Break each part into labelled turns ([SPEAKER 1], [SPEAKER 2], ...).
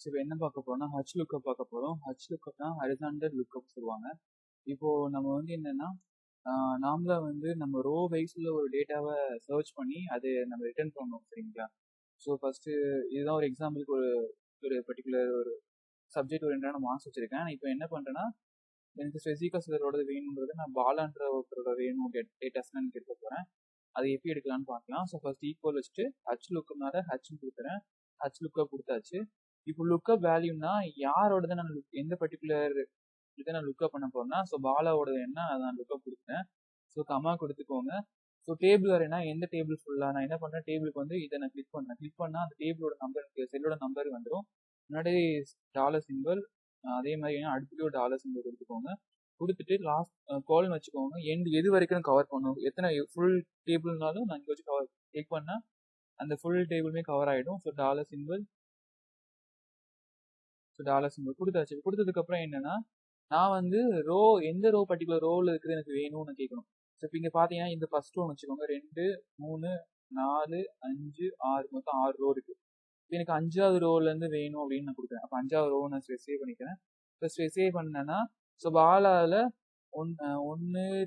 [SPEAKER 1] இப்போ என்ன பார்க்க போறோம்னா HLOOKUP பார்க்க போறோம். HLOOKUPனா ஹரிசாண்டல் லுக்கப் சொல்லுவாங்க. இப்போ நம்ம வந்து என்னன்னா நாமளா வந்து நம்ம ரோ வைஸ்ல ஒரு டேட்டாவை சர்ச் பண்ணி அது நம்ம ரிட்டர்ன் பண்ணணும், சரிங்களா? ஸோ ஃபர்ஸ்ட் இதுதான் ஒரு எக்ஸாம்பிளுக்கு ஒரு பர்டிகுலர் ஒரு சப்ஜெக்ட் ஓரியன்டான மார்க்ஸ் வச்சிருக்கேன். இப்போ என்ன பண்றேன்னா எனக்கு ஸ்பெசிஃபிக்காக சிலரோட வேணுன்றது நான் பாலான்ற ஒருத்தரோட வேணும் டேட்டாஸ்லாம் எடுக்க போறேன். அதை எப்படி எடுக்கலாம்னு பார்க்கலாம். ஸோ ஃபர்ஸ்ட் ஈக்குவல் வச்சுட்டு HLOOKUPனால ஹச்னு கொடுத்துறேன். HLOOKUP கொடுத்தாச்சு. இப்போ லுக்கப் வேல்யூனா யாரோட நான் எந்த பர்டிகுலர் இதை நான் லுக்கப் பண்ண போறேன்னா ஸோ பாலாவோட என்ன நான் லுக்கப் கொடுத்தேன். ஸோ கமா கொடுத்துக்கோங்க. ஸோ டேபிள் வரேன்னா எந்த டேபிள் ஃபுல்லாக நான் என்ன பண்ணுறேன், டேபிளுக்கு வந்து இதை நான் கிளிக் பண்ணால் அந்த டேபிளோட நம்பர் செல்லோட நம்பர் வந்துடும். முன்னாடி டாலர் சிம்பிள், அதே மாதிரி அடுத்துட்டு ஒரு டாலர் சிம்பிள் கொடுத்துக்கோங்க. கொடுத்துட்டு லாஸ்ட் கால்னு வச்சுக்கோங்க. எது வரைக்கும் கவர் பண்ணும், எத்தனை ஃபுல் டேபிள்னாலும் நான் இங்கே வச்சு கவர் கிளிக் பண்ணால் அந்த ஃபுல் டேபிளுமே கவர் ஆகிடும். ஸோ டாலர் சிம்பிள் கொடுத்தாச்சு. கொடுத்ததுக்கப்புறம் என்னன்னா நான் வந்து எந்த ரோ பர்டிகுலர் ரோவில் இருக்குது எனக்கு வேணும்னு கேட்கணும். ஸோ இப்போ இங்கே பார்த்தீங்கன்னா இந்த ஃபர்ஸ்ட் ரோ வச்சுக்கோங்க. 2 3 4 5 6 மொத்தம் 6 ரோ இருக்குது. இப்போ எனக்கு 5வது ரோலேருந்து வேணும் அப்படின்னு நான் கொடுக்குறேன். அப்போ 5வது ரோ நான் ஸ்பெசிஃபை பண்ணிக்கிறேன். இப்போ ஸ்பெசிஃபை பண்ணேன்னா ஸோ பாலாவில் 1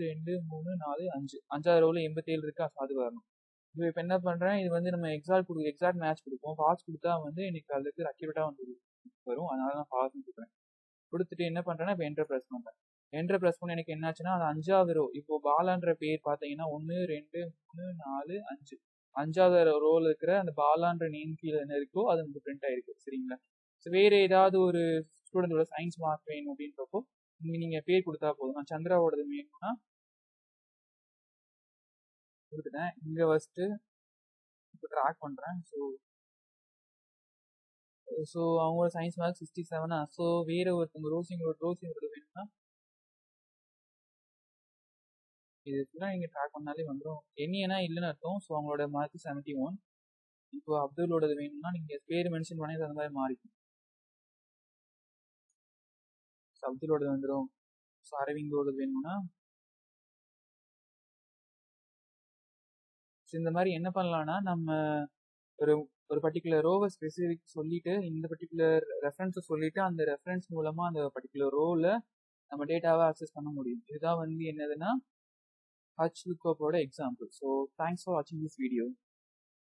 [SPEAKER 1] 2 3 4 5 5வது ரோவில் 87 இருக்கு. அது வரணும். இப்போ என்ன பண்ணுறேன், இது வந்து நம்ம எக்ஸாக்ட் மேட்ச் கொடுப்போம். ஃபாஸ்ட் கொடுத்தா வந்து எனக்கு அதுக்கு அக்யூரேட்டாக வந்து வரும். அதனால நான் ஃபாஸ்ட் கொடுக்குறேன். கொடுத்துட்டு என்ன பண்ணுறேன்னா இப்போ என்டர் ப்ரெஸ் பண்ணுறேன். என்டர் ப்ரெஸ் பண்ணி எனக்கு என்னாச்சுன்னா அது 5வது ரோ. இப்போ பாலான்ற பேர் பார்த்தீங்கன்னா 1 2 3 4 5 5வது ரோவில் இருக்கிற அந்த பாலான்ற நேம் கீழே என்ன இருக்கோ அது நமக்கு பிரிண்ட் ஆயிருக்கு, சரிங்களா? ஸோ வேறு ஏதாவது ஒரு ஸ்டூடெண்டோட சயின்ஸ் மார்க் வேணும் அப்படின்றப்போ நீங்கள் பேர் கொடுத்தா போதும். நான் சந்திராவோடது வேணும்னா கொடுத்துட்டேன். இங்கே ஃபஸ்ட்டு இப்போ ட்ராக் பண்ணுறேன். ஸோ அவங்களோட சயின்ஸ் மார்க் 67. ஸோ வேறு ஒருத்தவங்க ரோசிங்களோட வேணும்னா இது ஃபுல்லாக நீங்கள் ட்ராக் பண்ணாலே வந்துடும். என்னன்னா இல்லைன்னு அர்த்தம். ஸோ அவங்களோட மார்க் 71. இப்போ அப்துல்லோடது வேணும்னா நீங்கள் பேர் மென்ஷன் பண்ணி அந்த மாதிரி மாறிக்கும். ஸோ அப்துல்லோடது வந்துடும். ஸோ அரவிந்தோடது வேணும்னா இந்த மாதிரி என்ன பண்ணலாம்னா நம்ம ஒரு பர்டிகுலர் ரோவை ஸ்பெசிஃபிக் சொல்லிட்டு இந்த பர்டிகுலர் ரெஃபரன்ஸை சொல்லிட்டு அந்த ரெஃபரன்ஸ் மூலமா அந்த பர்டிகுலர் ரோவில் நம்ம டேட்டாவை ஆக்சஸ் பண்ண முடியும். இதுதான் வந்து என்னதுன்னா HLOOKUP example. So thanks for வாட்சிங் திஸ் வீடியோ.